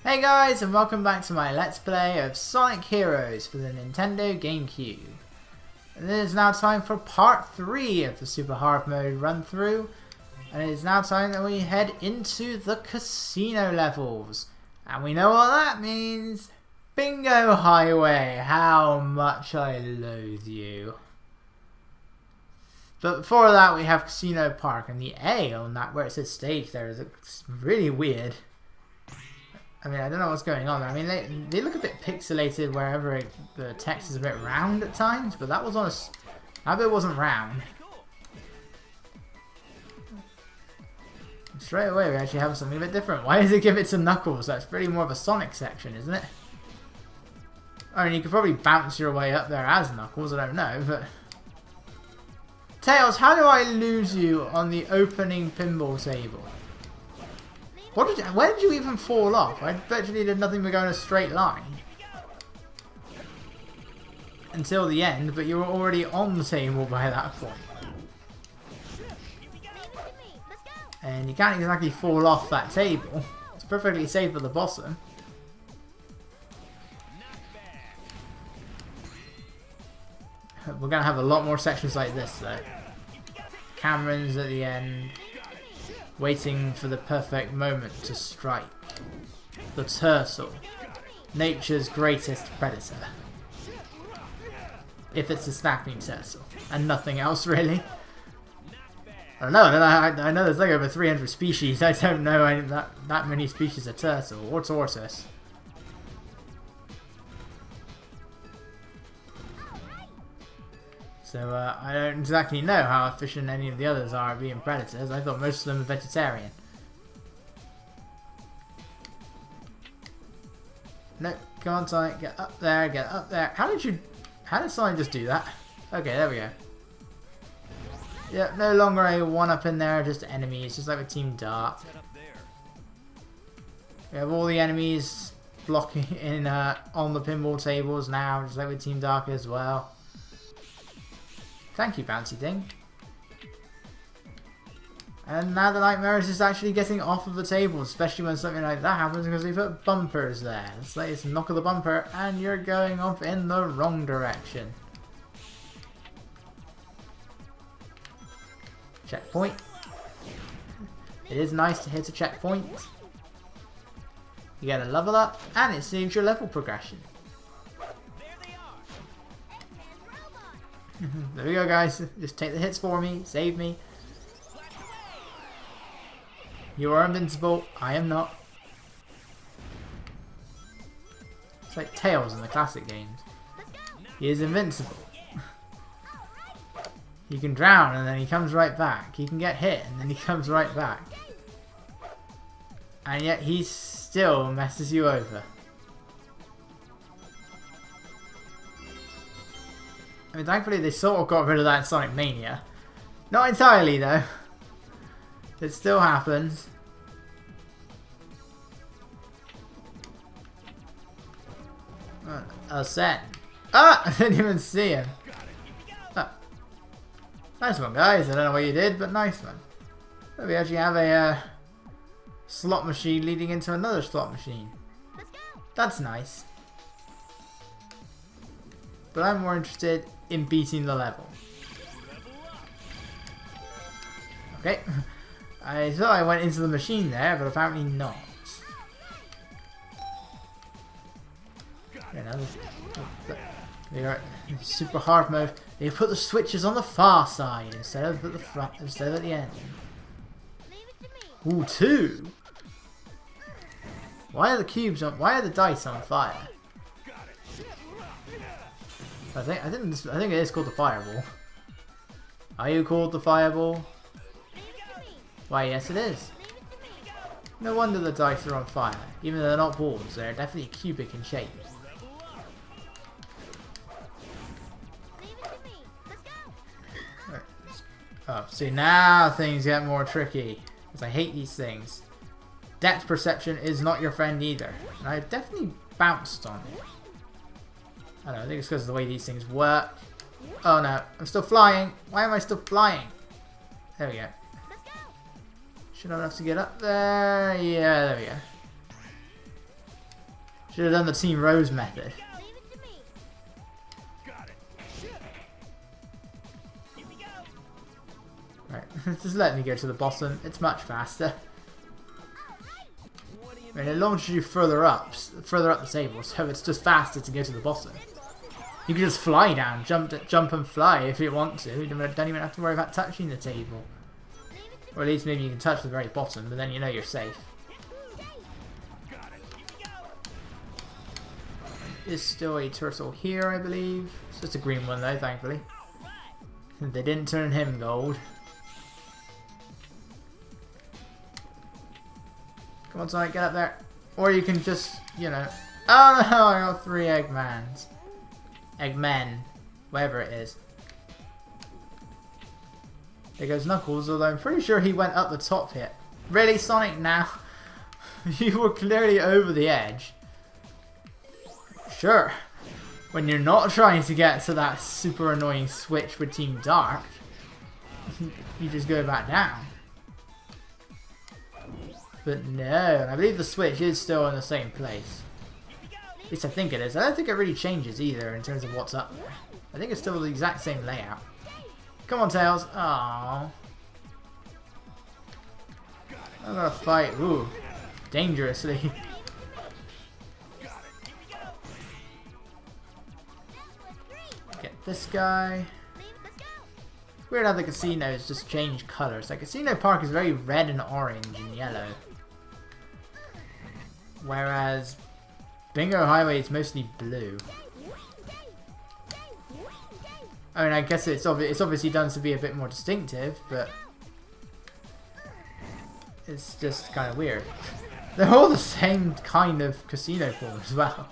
Hey guys, and welcome back to my Let's Play of Sonic Heroes for the Nintendo GameCube. And it is now time for part 3 of the Super Hard Mode run through. And it is now time that we head into the casino levels. And we know what that means. Bingo Highway, how much I loathe you. But before that we have Casino Park, and the A on that where it says stage there is really weird. I mean, I don't know what's going on there. I mean, they look a bit pixelated wherever the text is a bit round at times, but that was on that bit wasn't round. Straight away, we actually have something a bit different. Why does it give it to Knuckles? That's pretty more of a Sonic section, isn't it? I mean, you could probably bounce your way up there as Knuckles, I don't know, but... Tails, how do I lose you on the opening pinball table? Where did you even fall off? I virtually did nothing but go in a straight line. Until the end, but you were already on the table by that point. And you can't exactly fall off that table. It's perfectly safe at the bottom. We're going to have a lot more sections like this though. Camerons at the end. Waiting for the perfect moment to strike. The turtle. Nature's greatest predator. If it's a snapping turtle. And nothing else really. I don't know, I know there's like over 300 species. I don't know that many species of turtle or tortoise. So I don't exactly know how efficient any of the others are at being predators. I thought most of them were vegetarian. No, come on Sonic, get up there, get up there. How did Sonic just do that? Okay, there we go. Yeah, no longer a one-up in there, just enemies, just like with Team Dark. We have all the enemies blocking in on the pinball tables now, just like with Team Dark as well. Thank you, bouncy thing. And now the Nightmare is just actually getting off of the table, especially when something like that happens because they put bumpers there. It's like it's knock of the bumper and you're going off in the wrong direction. Checkpoint. It is nice to hit a checkpoint. You get a level up and it saves your level progression. There we go guys, just take the hits for me, save me. You are invincible, I am not. It's like Tails in the classic games. He is invincible. He can drown and then he comes right back. He can get hit and then he comes right back. And yet he still messes you over. I mean, thankfully they sort of got rid of that in Sonic Mania. Not entirely though. It still happens. Ascend. Ah! I didn't even see him. Ah. Nice one guys. I don't know what you did, but nice one. So we actually have a slot machine leading into another slot machine. That's nice. But I'm more interested in beating the level. Okay. I thought I went into the machine there, but apparently not. They are super hard mode. They put the switches on the far side instead of at the front, instead of at the end. Ooh, 2. Why are the cubes on? Why are the dice on fire? I think it is called the Fireball. Are you called the Fireball? Why, yes it is. No wonder the dice are on fire. Even though they're not balls, they're definitely cubic in shape. Oh, see now things get more tricky. Because I hate these things. Depth perception is not your friend either. And I definitely bounced on it. I don't know, I think it's because of the way these things work. Oh no, I'm still flying. Why am I still flying? There we go. Should I have to get up there? Yeah, there we go. Should have done the Team Rose method. Right, just let me go to the bottom. It's much faster. I mean, it launches you further up the table, so it's just faster to go to the bottom. You can just fly down, jump and fly if you want to. You don't even have to worry about touching the table. Or at least maybe you can touch the very bottom, but then you know you're safe. There's still a turtle here, I believe. It's just a green one though, thankfully. They didn't turn him gold. Come on, Sonic, get up there. Or you can just, you know... Oh no, I got 3 Eggmans. Eggmen. Whatever it is. There goes Knuckles, although I'm pretty sure he went up the top here. Really, Sonic, now? You were clearly over the edge. Sure. When you're not trying to get to that super annoying switch with Team Dark, you just go back down. But no, I believe the switch is still in the same place. At least I think it is. I don't think it really changes either in terms of what's up there. I think it's still the exact same layout. Come on, Tails. Aww. I'm gonna fight. Ooh. Dangerously. Get this guy. It's weird how the casinos just change colours. Like, Casino Park is very red and orange and yellow. Whereas Bingo Highway is mostly blue. I mean, I guess it's obviously done to be a bit more distinctive, but it's just kind of weird. They're all the same kind of casino form as well.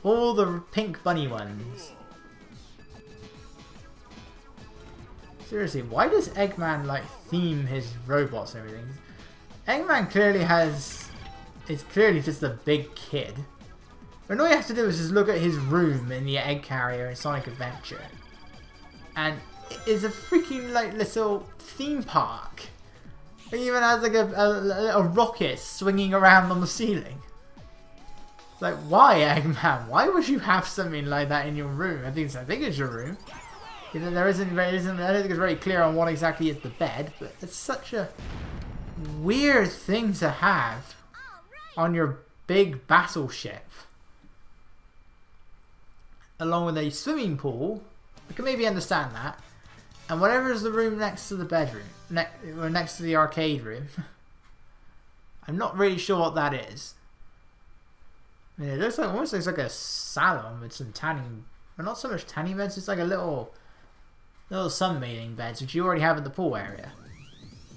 All the pink bunny ones. Seriously, why does Eggman like theme his robots and everything? Eggman clearly is clearly just a big kid. And all you have to do is just look at his room in the egg carrier in Sonic Adventure. And it is a freaking like little theme park. It even has like a rocket swinging around on the ceiling. Like, why, Eggman? Why would you have something like that in your room? I think it's your room. You know, I don't think it's very clear on what exactly is the bed, but it's such a weird thing to have on your big battleship. Along with a swimming pool. I can maybe understand that. And whatever is the room next to the bedroom. Or next to the arcade room. I'm not really sure what that is. I mean, it looks like, almost looks like a salon with some tanning. Well, not so much tanning beds, it's like a little sunbathing beds, which you already have in the pool area.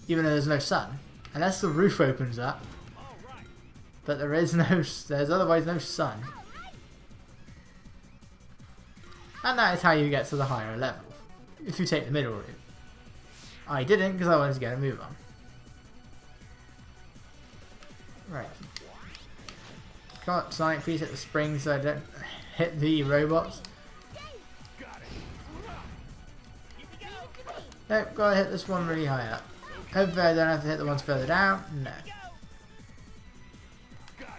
Even though there's no sun. Unless the roof opens up. But there's otherwise no sun. And that is how you get to the higher level. If you take the middle route. I didn't because I wanted to get a move on. Right. Come on, Sonic, please hit the spring so I don't hit the robots. Nope, gotta hit this one really high up. Hopefully I don't have to hit the ones further down. No.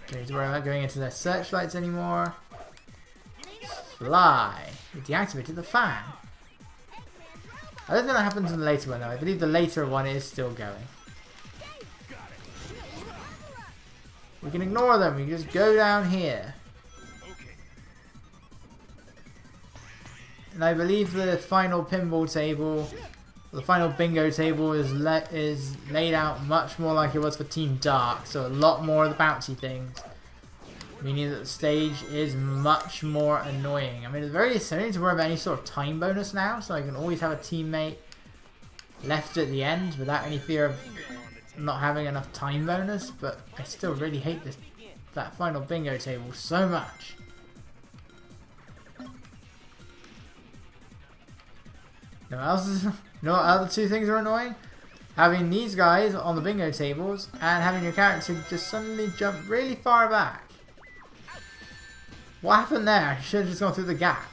Don't need to worry about going into their searchlights anymore. Fly. We deactivated the fan. I don't think that happens in the later one though. I believe the later one is still going. We can ignore them. We can just go down here. And I believe the final pinball table, the final bingo table is laid out much more like it was for Team Dark. So a lot more of the bouncy things. Meaning that the stage is much more annoying. I mean, I don't need to worry about any sort of time bonus now, so I can always have a teammate left at the end without any fear of not having enough time bonus, but I still really hate that final bingo table so much. You know what other two things are annoying? Having these guys on the bingo tables and having your character just suddenly jump really far back. What happened there? You should have just gone through the gap.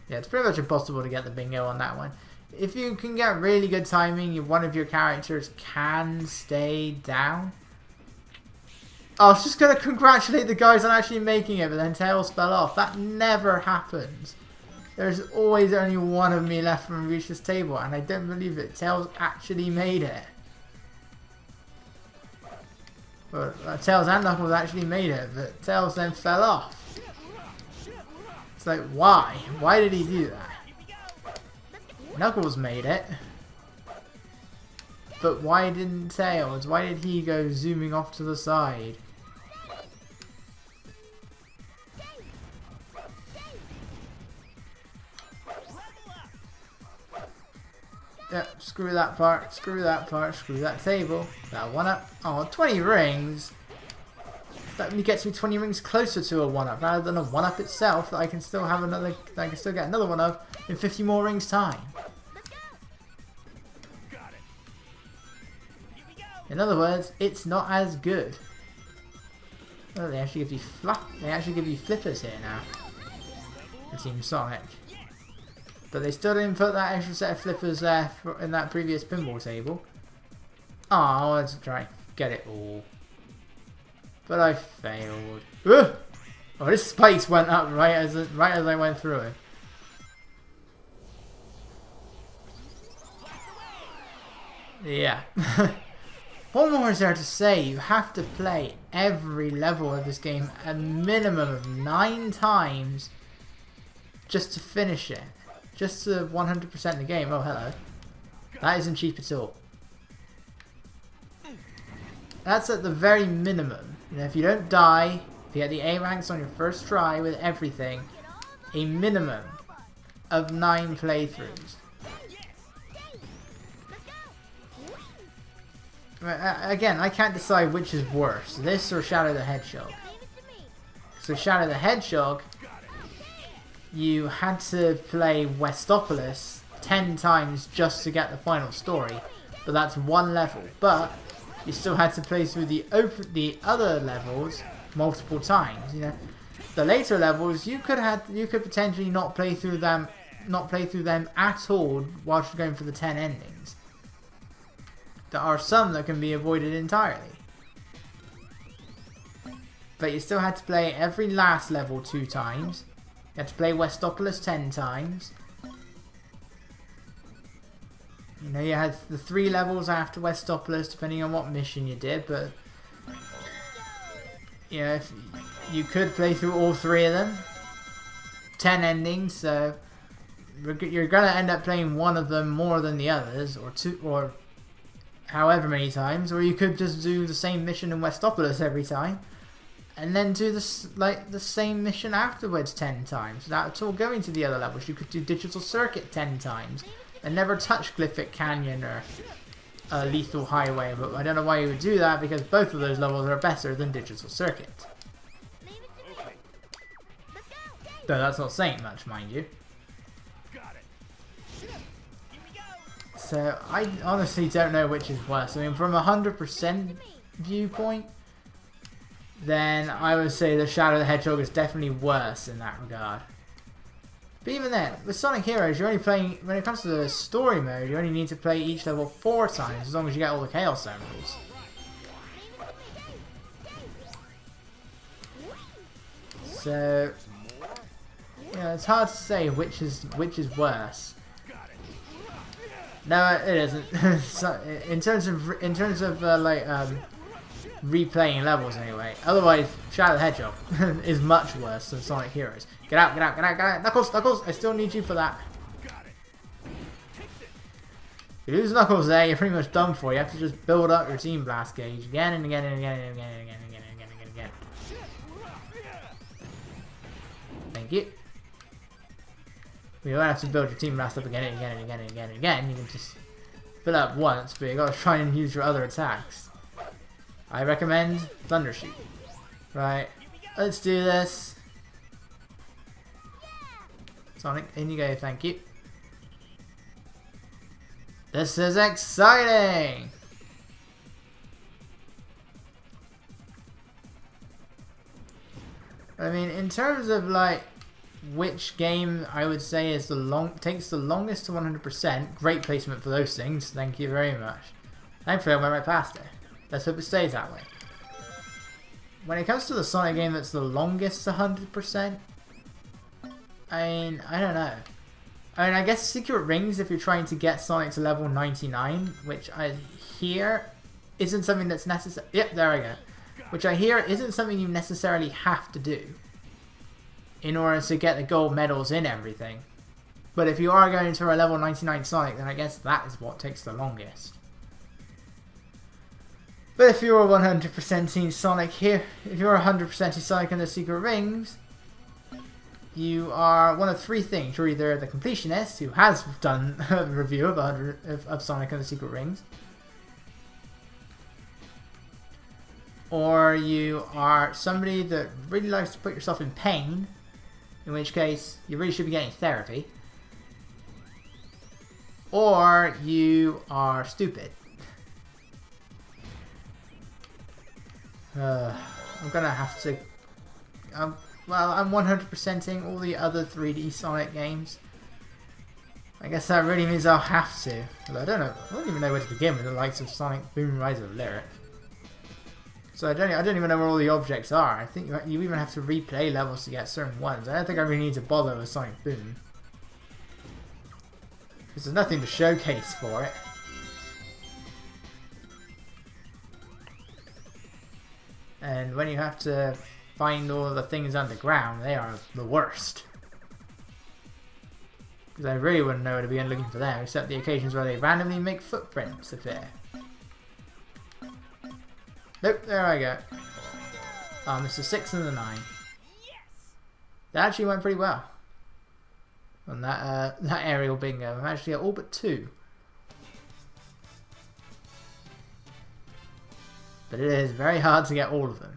Yeah, it's pretty much impossible to get the bingo on that one. If you can get really good timing, one of your characters can stay down. I was just going to congratulate the guys on actually making it, but then Tails fell off. That never happens. There's always only one of me left from reach this table, and I don't believe it. Tails actually made it. Well, Tails and Knuckles actually made it, but Tails then fell off. It's like, why? Why did he do that? Knuckles made it. But why didn't Tails? Why did he go zooming off to the side? Yep, screw that part, screw that part, screw that table. That one up. Oh, 20 rings! That only gets me 20 rings closer to a 1-up rather than a 1-up itself that I can still have another, that I can still get another one of in 50 more rings time. In other words, it's not as good. Oh, they actually give you flippers here now. For Team Sonic. But they still didn't put that extra set of flippers there in that previous pinball table. Oh, I wanted to try and get it all. But I failed. Ugh! Oh, this spikes went up right as I went through it. Yeah. What more is there to say? You have to play every level of this game a minimum of 9 times just to finish it. Just to 100% the game. Oh, hello. That isn't cheap at all. That's at the very minimum. You know, if you don't die, if you get the A ranks on your first try with everything, a minimum of 9 playthroughs. Again, I can't decide which is worse, this or Shadow the Hedgehog. So Shadow the Hedgehog, you had to play Westopolis 10 times just to get the final story, but that's one level. But you still had to play through the other levels multiple times. You know, the later levels you could potentially not play through them at all whilst you're going for the 10 endings. There are some that can be avoided entirely. But you still had to play every last level 2 times. You had to play Westopolis 10 times. You know, you had the 3 levels after Westopolis, depending on what mission you did, but you know, if you could play through all 3 of them. 10 endings, so you're gonna end up playing one of them more than the others, or 2, or however many times, or you could just do the same mission in Westopolis every time, and then do the same mission afterwards 10 times. That's all going to the other levels. You could do Digital Circuit 10 times, and never touch Glyphic Canyon or Lethal Highway, but I don't know why you would do that, because both of those levels are better than Digital Circuit. Though that's not saying much, mind you. So, I honestly don't know which is worse. I mean, from a 100% viewpoint, then I would say the Shadow the Hedgehog is definitely worse in that regard. But even then, with Sonic Heroes, you're only playing, when it comes to the story mode, you only need to play each level 4 times, as long as you get all the Chaos Emeralds. So, yeah, it's hard to say which is worse. No, it isn't. So, in terms of replaying levels anyway. Otherwise, Shadow the Hedgehog is much worse than Sonic Heroes. Get out, get out, get out, get out! Knuckles, Knuckles! I still need you for that. If you lose Knuckles there, you're pretty much done for. You have to just build up your Team Blast gauge again and again and again and again and again and again and again and again. Thank you. You don't have to build your Team Blast up again and again and again and again and again. You can just fill up once, but you gotta try and use your other attacks. I recommend Thundershoot. Right, let's do this. Sonic, in you go, thank you. This is exciting! I mean, in terms of like which game I would say is takes the longest to 100%, great placement for those things, thank you very much. Thankfully I went right past it. Let's hope it stays that way. when it comes to the Sonic game that's the longest 100%, I mean, I don't know. I mean, I guess Secret Rings, if you're trying to get Sonic to level 99, which I hear isn't something that's necessary. Yep, there I go. Which I hear isn't something you necessarily have to do in order to get the gold medals in everything. But if you are going to a level 99 Sonic, then I guess that is what takes the longest. But if you're 100%ing Sonic here, if you're 100%ing Sonic in the Secret Rings, you are one of three things. You're either the completionist, who has done a review of Sonic and the Secret Rings, or you are somebody that really likes to put yourself in pain, in which case you really should be getting therapy, or you are stupid. I'm gonna have to... well, I'm 100%ing all the other 3D Sonic games. I guess that really means I'll have to. Although I don't even know where to begin with the likes of Sonic Boom Rise of Lyric. So I don't even know where all the objects are. I think you even have to replay levels to get certain ones. I don't think I really need to bother with Sonic Boom, because there's nothing to showcase for it. And when you have to find all the things underground, they are the worst. Because I really wouldn't know where to begin looking for them, except the occasions where they randomly make footprints appear. Nope, there I go. It's the 6 and the 9. That actually went pretty well on that aerial bingo. I'm actually at all but 2. But it is very hard to get all of them.